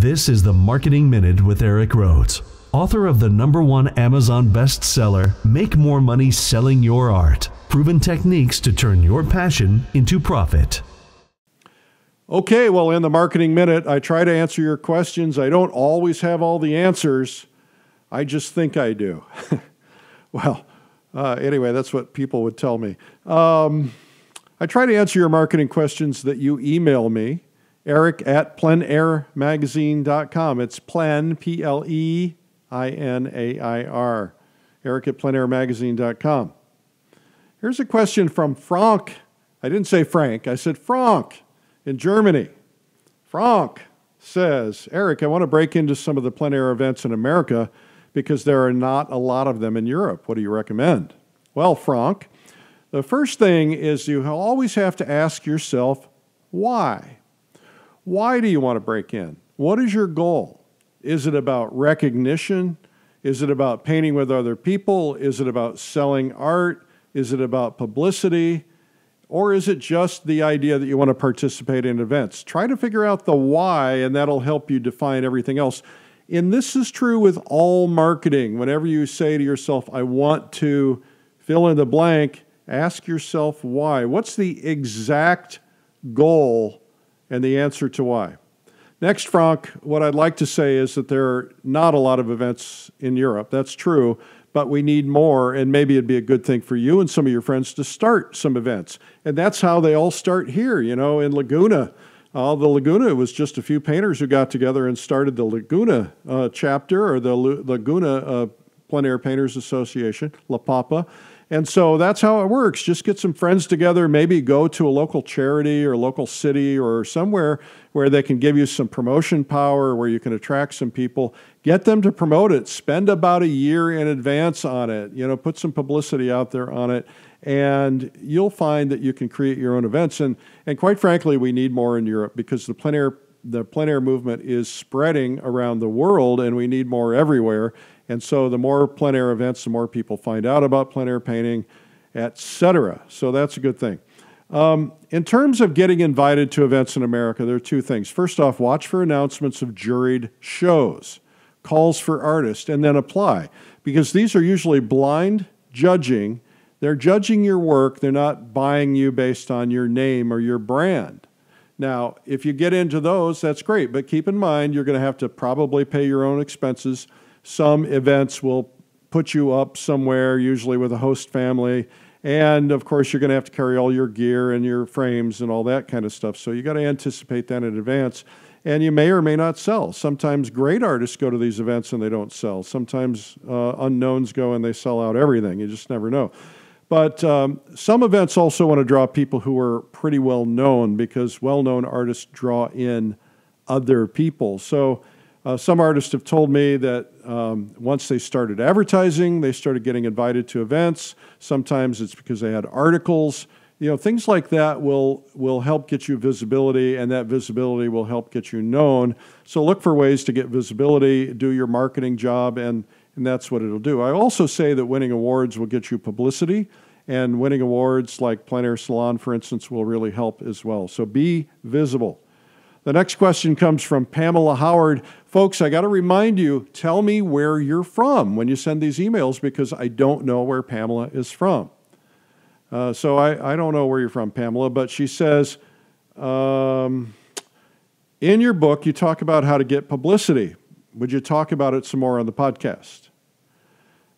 This is the Marketing Minute with Eric Rhoads, author of the #1 Amazon bestseller, Make More Money Selling Your Art, Proven Techniques to Turn Your Passion into Profit. Okay, well, in the Marketing Minute, I try to answer your questions. I don't always have all the answers. I just think I do. Anyway, that's what people would tell me. I try to answer your marketing questions that you email me, eric@pleinairmagazine.com. It's Plein, Pleinair, eric@pleinairmagazine.com. Here's a question from Frank. I didn't say Frank, I said Frank in Germany. Frank says, Eric, I want to break into some of the plein air events in America because there are not a lot of them in Europe. What do you recommend? Well, Frank, the first thing is you always have to ask yourself, why? Why do you want to break in? What is your goal? Is it about recognition? Is it about painting with other people? Is it about selling art? Is it about publicity? Or is it just the idea that you want to participate in events? Try to figure out the why, and that'll help you define everything else. And this is true with all marketing. Whenever you say to yourself, I want to fill in the blank, ask yourself why. What's the exact goal and the answer to why? Next, Frank, what I'd like to say is that there are not a lot of events in Europe. That's true, but we need more, and maybe it'd be a good thing for you and some of your friends to start some events. And that's how they all start here, in Laguna. The Laguna was just a few painters who got together and started the Laguna chapter, or the Laguna Plein Air Painters Association, La Papa. And so that's how it works. Just get some friends together, maybe go to a local charity or local city or somewhere where they can give you some promotion power, where you can attract some people. Get them to promote it. Spend about a year in advance on it. Put some publicity out there on it, and you'll find that you can create your own events. And quite frankly, we need more in Europe because the plein air movement is spreading around the world, and we need more everywhere. And so the more plein air events, the more people find out about plein air painting, etc. So that's a good thing. In terms of getting invited to events in America, there are two things. First off, watch for announcements of juried shows, calls for artists, and then apply. Because these are usually blind judging. They're judging your work. They're not buying you based on your name or your brand. Now, if you get into those, that's great. But keep in mind, you're going to have to probably pay your own expenses. Some events will put you up somewhere, usually with a host family. And of course, you're going to have to carry all your gear and your frames and all that kind of stuff. So you got to anticipate that in advance. And you may or may not sell. Sometimes great artists go to these events and they don't sell. Sometimes unknowns go and they sell out everything. You just never know. But some events also want to draw people who are pretty well known, because well-known artists draw in other people. So some artists have told me that once they started advertising, they started getting invited to events. Sometimes it's because they had articles. Things like that will help get you visibility, and that visibility will help get you known. So look for ways to get visibility, do your marketing job, and that's what it'll do. I also say that winning awards will get you publicity, and winning awards like Plein Air Salon, for instance, will really help as well. So be visible. The next question comes from Pamela Howard. Folks, I got to remind you, tell me where you're from when you send these emails, because I don't know where Pamela is from. So I don't know where you're from, Pamela, but she says, in your book, you talk about how to get publicity. Would you talk about it some more on the podcast?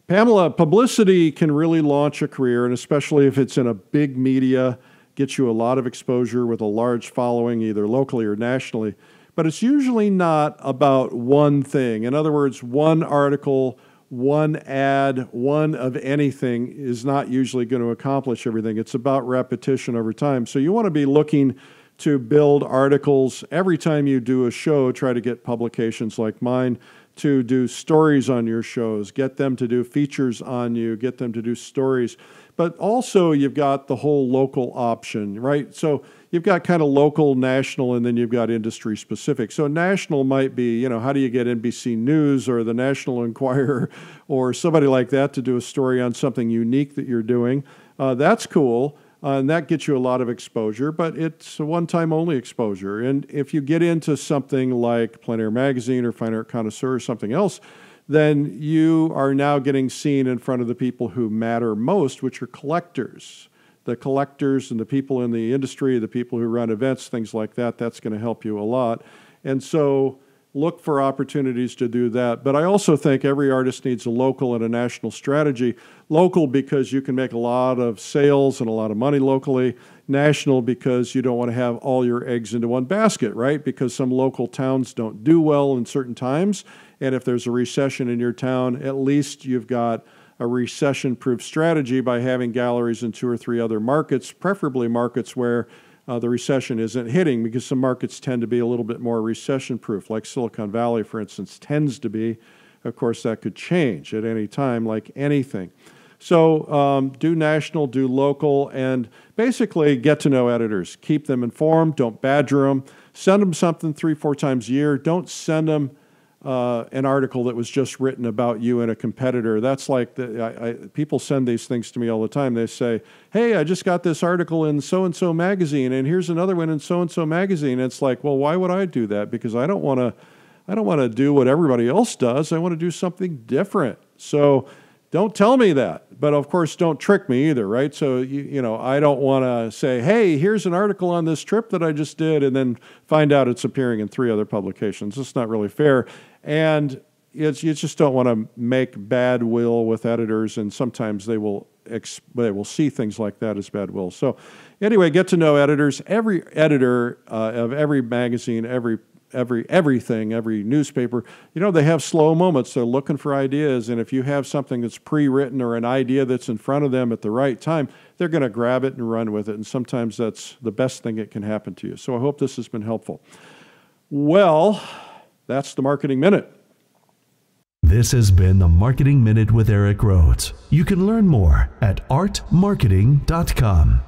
Pamela, publicity can really launch a career, and especially if it's in a big media, gets you a lot of exposure with a large following, either locally or nationally. But it's usually not about one thing. In other words, one article, one ad, one of anything is not usually going to accomplish everything. It's about repetition over time. So you want to be looking to build articles. Every time you do a show, try to get publications like mine to do stories on your shows, get them to do features on you, get them to do stories. But also you've got the whole local option, right? So you've got kind of local, national, and then you've got industry specific. So national might be, how do you get NBC News or the National Enquirer or somebody like that to do a story on something unique that you're doing? That's cool. And that gets you a lot of exposure, but it's a one-time only exposure. And if you get into something like Plein Air Magazine or Fine Art Connoisseur or something else, then you are now getting seen in front of the people who matter most, which are collectors. The collectors and the people in the industry, the people who run events, things like that, that's going to help you a lot. And so look for opportunities to do that. But I also think every artist needs a local and a national strategy. Local because you can make a lot of sales and a lot of money locally. National because you don't want to have all your eggs into one basket, right? Because some local towns don't do well in certain times. And if there's a recession in your town, at least you've got a recession-proof strategy by having galleries in 2 or 3 other markets, preferably markets where the recession isn't hitting, because some markets tend to be a little bit more recession-proof, like Silicon Valley, for instance, tends to be. Of course, that could change at any time, like anything. So do national, do local, and basically get to know editors. Keep them informed. Don't badger them. Send them something 3-4 times a year. Don't send them an article that was just written about you and a competitor. That's like, people send these things to me all the time. They say, hey, I just got this article in so-and-so magazine, and here's another one in so-and-so magazine. And it's like, well, why would I do that? Because I don't want to do what everybody else does. I want to do something different. So don't tell me that. But of course, don't trick me either, right? So, I don't want to say, hey, here's an article on this trip that I just did, and then find out it's appearing in 3 other publications. It's not really fair. And you just don't want to make bad will with editors, and sometimes they will see things like that as bad will. So anyway, get to know editors. Every editor of every magazine, everything, every newspaper, they have slow moments. They're looking for ideas, and if you have something that's pre-written or an idea that's in front of them at the right time, they're going to grab it and run with it, and sometimes that's the best thing that can happen to you. So I hope this has been helpful. Well, that's the Marketing Minute. This has been the Marketing Minute with Eric Rhoads. You can learn more at artmarketing.com.